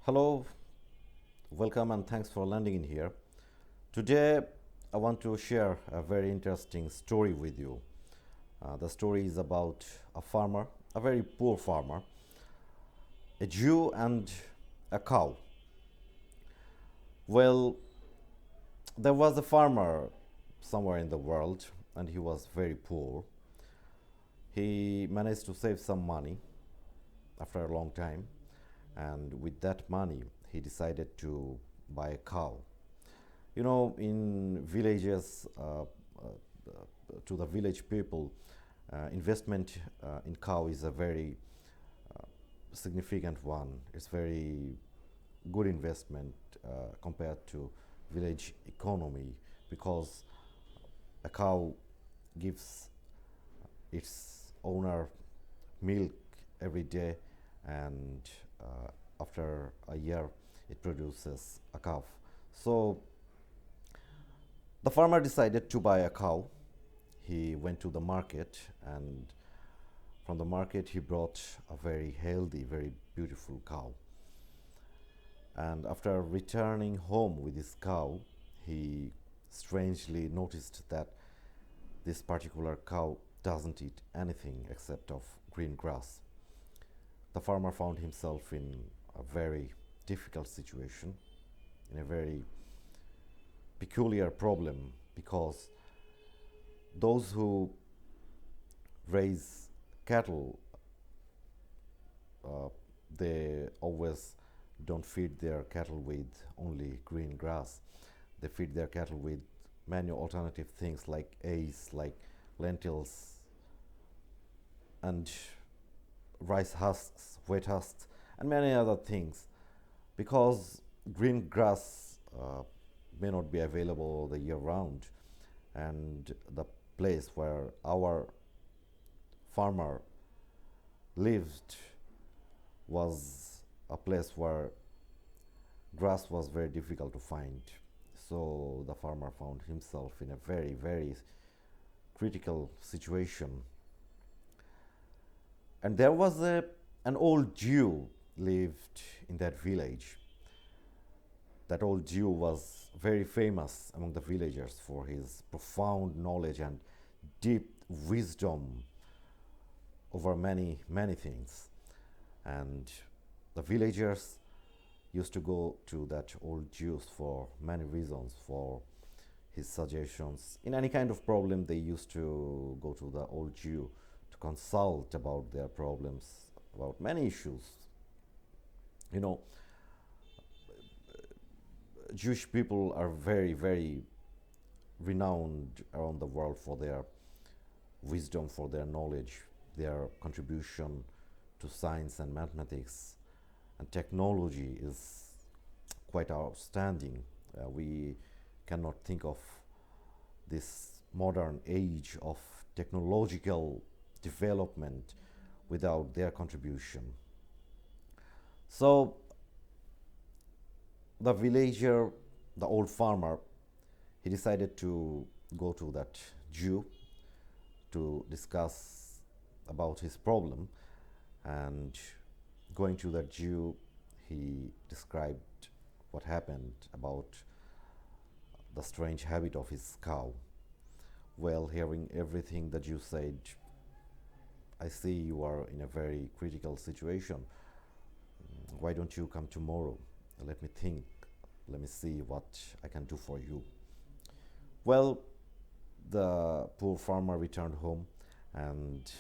Hello, welcome, and thanks for landing in here. Today, I want to share a very interesting story with you. The story is about a farmer, a very poor farmer, a Jew, and a cow. Well, there was a farmer somewhere in the world, and he was very poor. He managed to save some money after a long time, and with that money, he decided to buy a cow. In villages, to the village people, investment in cow is a very significant one. It's very good investment compared to village economy because a cow gives its owner milk every day, and after a year it produces a calf. So the farmer decided to buy a cow. He went to the market, and from the market he brought a very healthy, very beautiful cow. And after returning home with his cow, he strangely noticed that this particular cow doesn't eat anything except of green grass. The farmer found himself in a very difficult situation, in a very peculiar problem, because those who raise cattle, uh, they always don't feed their cattle with only green grass. They feed their cattle with many alternative things like maize, like lentils, and rice husks, wheat husks, and many other things. Because green grass may not be available the year round, and the place where our farmer lived was a place where grass was very difficult to find. So the farmer found himself in a very, very critical situation. And there was an old Jew lived in that village. That old Jew was very famous among the villagers for his profound knowledge and deep wisdom over many, many things. And the villagers used to go to that old Jew for many reasons, for his suggestions. In any kind of problem, they used to go to the old Jew to consult about their problems, about many issues. You know, Jewish people are very, very renowned around the world for their wisdom, for their knowledge, their contribution to science and mathematics and technology is quite outstanding. We cannot think of this modern age of technological development without their contribution. So the villager, the old farmer, he decided to go to that Jew to discuss about his problem. And going to that Jew, he described what happened about the strange habit of his cow. Well, hearing everything the Jew said, I see you are in a very critical situation. Why don't you come tomorrow? Let me think. Let me see what I can do for you. Well, the poor farmer returned home, and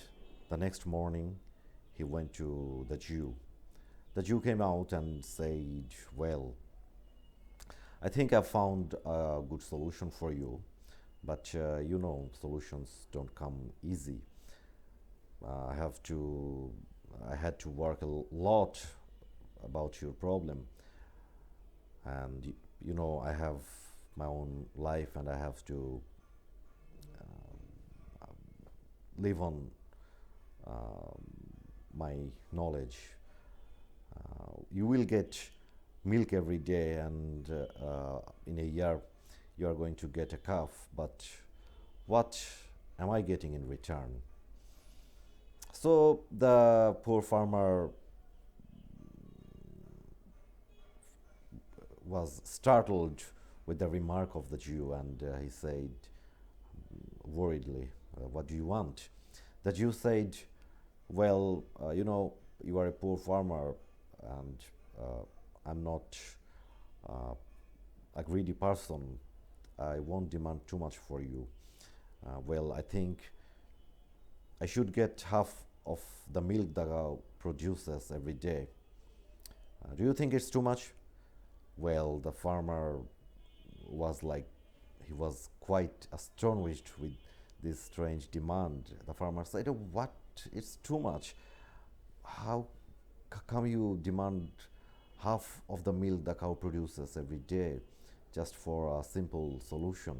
the next morning he went to the Jew. The Jew came out and said, well, I think I found a good solution for you, but solutions don't come easy. I have to, I had to work a lot about your problem, and I have my own life, and I have to live on um, my knowledge. You will get milk every day, and in a year you are going to get a calf, but what am I getting in return? So the poor farmer was startled with the remark of the Jew, and he said worriedly, "What do you want?" The Jew said, "Well, you are a poor farmer, and I'm not uh, a greedy person. I won't demand too much for you. Well, I think I should get half of the milk the cow produces every day. Do you think it's too much?" Well, the farmer was like, he was quite astonished with this strange demand. The farmer said, "Oh, what? It's too much. How come you demand half of the milk the cow produces every day just for a simple solution?"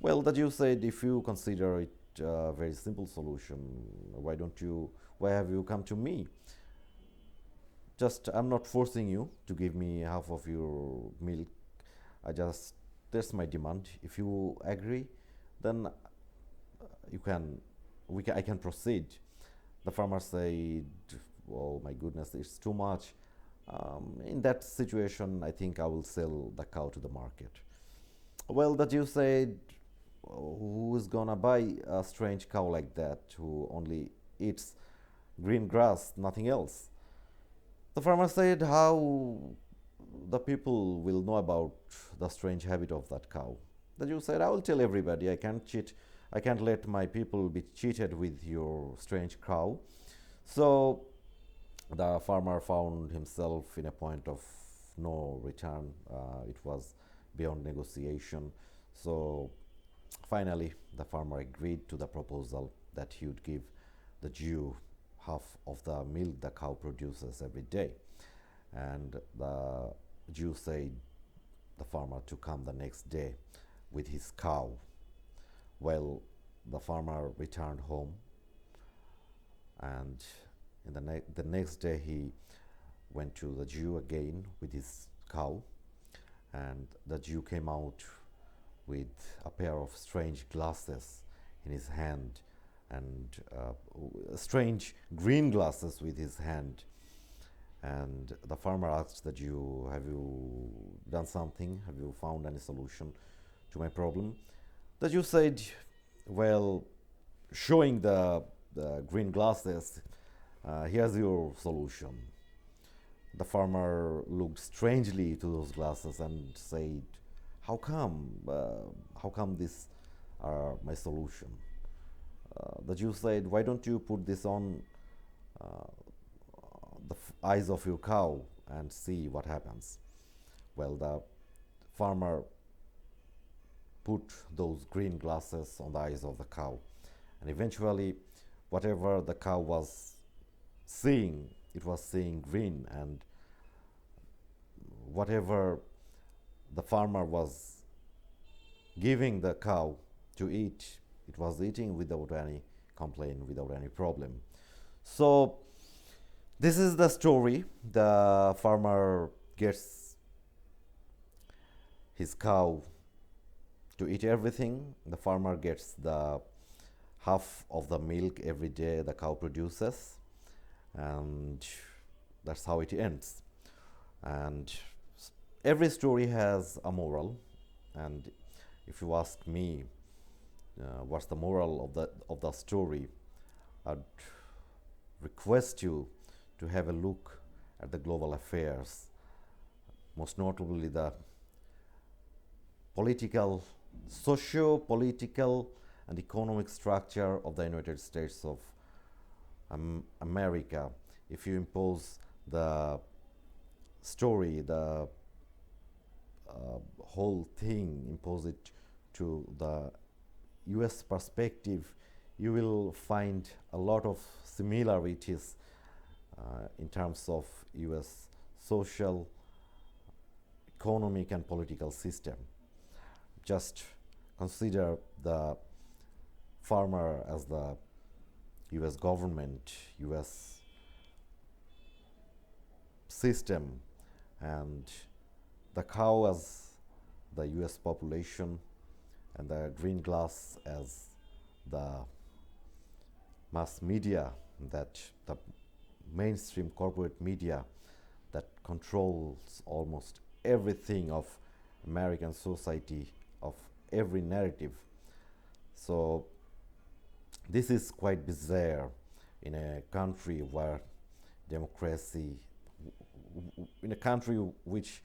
Well, the Jew said, "If you consider it a very simple solution, why have you come to me? Just, I'm not forcing you to give me half of your milk. I just, that's my demand. If you agree, then you can, I can proceed." The farmer said, "Oh my goodness, it's too much. In that situation, I think I will sell the cow to the market." Well, the Jew said, "Who is gonna buy a strange cow like that who only eats green grass, nothing else?" The farmer said, "How the people will know about the strange habit of that cow?" The Jew said, "I will tell everybody. I can't let my people be cheated with your strange cow." So the farmer found himself in a point of no return. It was beyond negotiation. So finally, the farmer agreed to the proposal that he would give the Jew half of the milk the cow produces every day. And the Jew said the farmer to come the next day with his cow. Well, the farmer returned home, and the next day he went to the Jew again with his cow, and the Jew came out with a pair of strange glasses in his hand, and strange green glasses with his hand. And the farmer asked the Jew, "Have you done something? Have you found any solution to my problem?" The Jew said, "Well, showing the green glasses, here's your solution." The farmer looked strangely to those glasses and said, "How come? How come this are my solution?" The Jew said, "Why don't you put this on uh, the eyes of your cow and see what happens?" Well, the farmer put those green glasses on the eyes of the cow, and eventually, whatever the cow was seeing, it was seeing green, and whatever the farmer was giving the cow to eat, it was eating without any complaint, without any problem. So this is the story. The farmer gets his cow to eat everything. The farmer gets the half of the milk every day the cow produces, and that's how it ends. And every story has a moral, and if you ask me what's the moral of the story, I'd request you to have a look at the global affairs, most notably the political, socio-political, and economic structure of the United States of America. If you impose the story, the whole thing, impose it to the US perspective, you will find a lot of similarities in terms of US social, economic, and political system. Just consider the farmer as the US government, US system, and the cow as the US population, and the green glass as the mass media, that the mainstream corporate media that controls almost everything of American society, of every narrative. So this is quite bizarre in a country where democracy, in a country which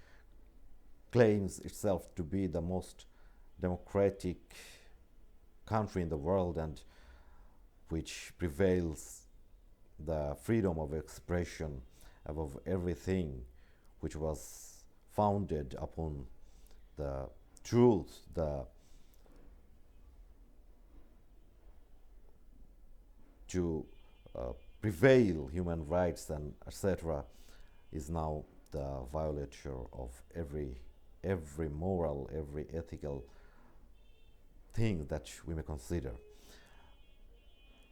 claims itself to be the most democratic country in the world, and which prevails the freedom of expression above everything, which was founded upon the truth, the to prevail human rights and etc., is now the violator of every moral, every ethical thing that we may consider.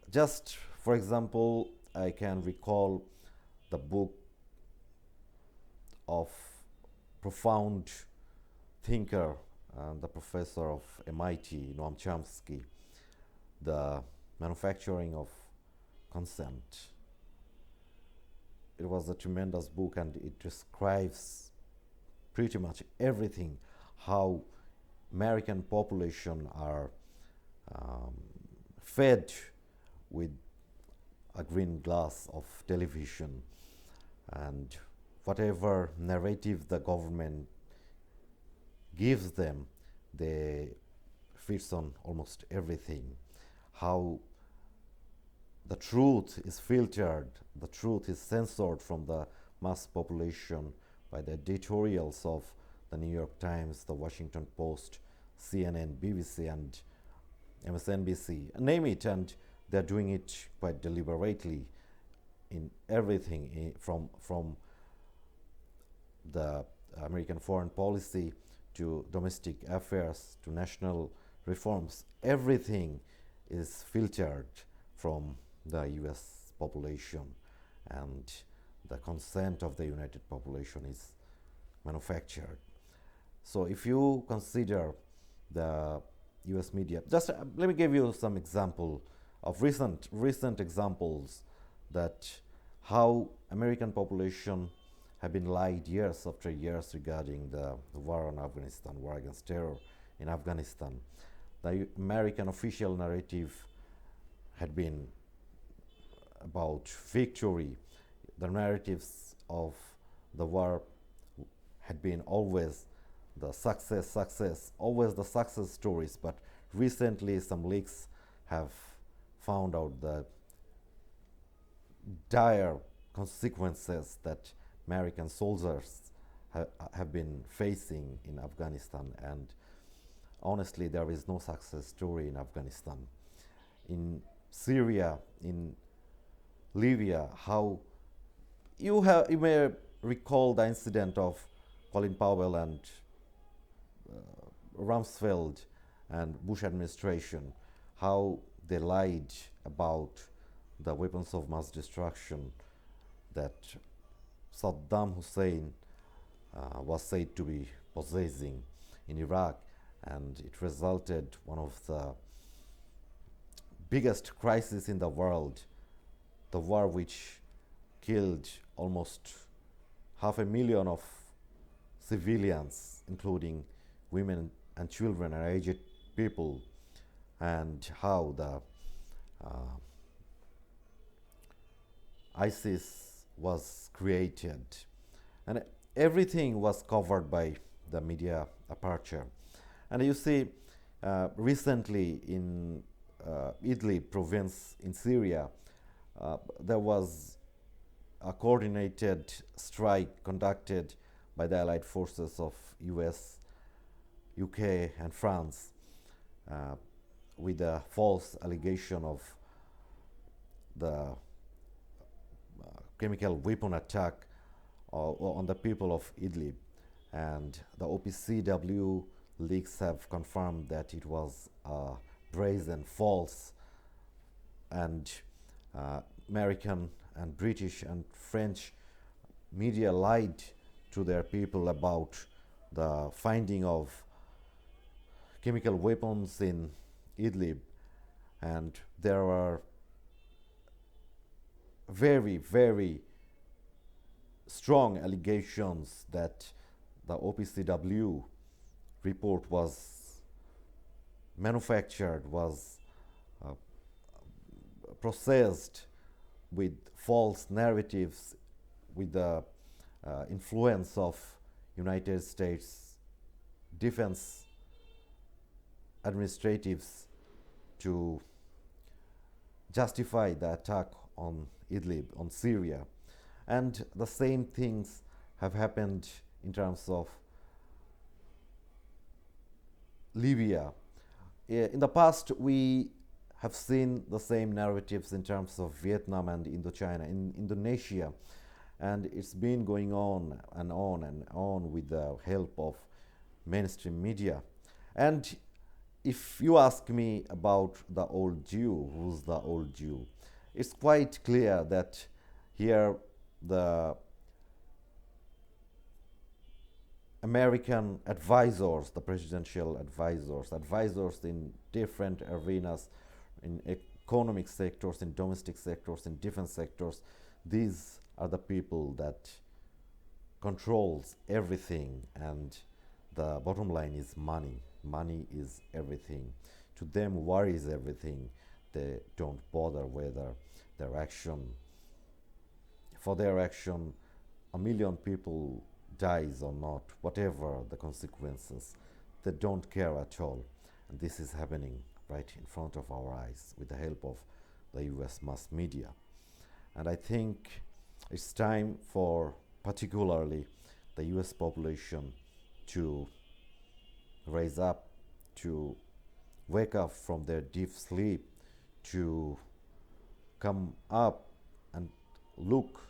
Just for example, I can recall the book of profound thinker and the professor of MIT, Noam Chomsky, The Manufacturing of Consent. It was a tremendous book, and it describes pretty much everything, how American population are um, fed with a green glass of television, and whatever narrative the government gives them, they fits on almost everything. How the truth is filtered, the truth is censored from the mass population by the editorials of the New York Times, the Washington Post, CNN, BBC, and MSNBC, name it, and they're doing it quite deliberately in everything, from the American foreign policy to domestic affairs to national reforms. Everything is filtered from the US population, and the consent of the United population is manufactured. So if you consider the US media, just let me give you some example of recent examples that how American population have been lied years after years regarding the war on Afghanistan, war against terror in Afghanistan. The American official narrative had been about victory. The narratives of the war had been always the success, always the success stories. But recently, some leaks have found out the dire consequences that American soldiers have been facing in Afghanistan. And honestly, there is no success story in Afghanistan. In Syria, in Libya, how you may recall the incident of Colin Powell and Rumsfeld and Bush administration, how they lied about the weapons of mass destruction that Saddam Hussein was said to be possessing in Iraq, and it resulted one of the biggest crises in the world, the war which killed almost 500,000 of civilians, including women and children and aged people, and how the ISIS was created. And everything was covered by the media aperture. And you see, recently in Idlib province in Syria, there was a coordinated strike conducted by the allied forces of US, UK, and France, with a false allegation of the chemical weapon attack on the people of Idlib. And the OPCW leaks have confirmed that it was brazen, false, and American and British and French media lied to their people about the finding of chemical weapons in Idlib. And there are very, very strong allegations that the OPCW report was manufactured, was uh, processed with false narratives, with the influence of United States defense administratives to justify the attack on Idlib, on Syria. And the same things have happened in terms of Libya. In the past, we have seen the same narratives in terms of Vietnam and Indochina, in Indonesia, and it's been going on and on and on with the help of mainstream media. And if you ask me about the old Jew, who's the old Jew, it's quite clear that here the American advisors, the presidential advisors, advisors in different arenas, in economic sectors, in domestic sectors, in defense sectors, these are the people that controls everything, and the bottom line is money. Money is everything. To them, war is everything. They don't bother whether their action, for their action, a million people dies or not, whatever the consequences, they don't care at all. And this is happening right in front of our eyes with the help of the US mass media. And I think it's time for particularly the US population to raise up, to wake up from their deep sleep, to come up and look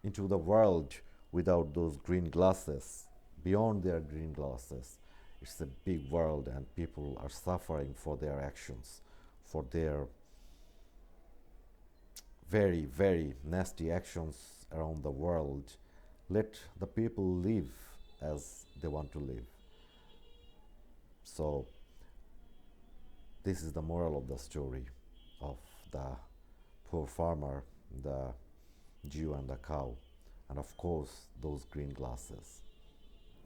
into the world without those green glasses, beyond their green glasses. It's a big world, and people are suffering for their actions, for their very, very nasty actions around the world. Let the people live as they want to live. So, this is the moral of the story of the poor farmer, the Jew, and the cow, and of course, those green glasses.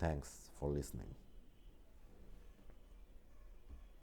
Thanks for listening.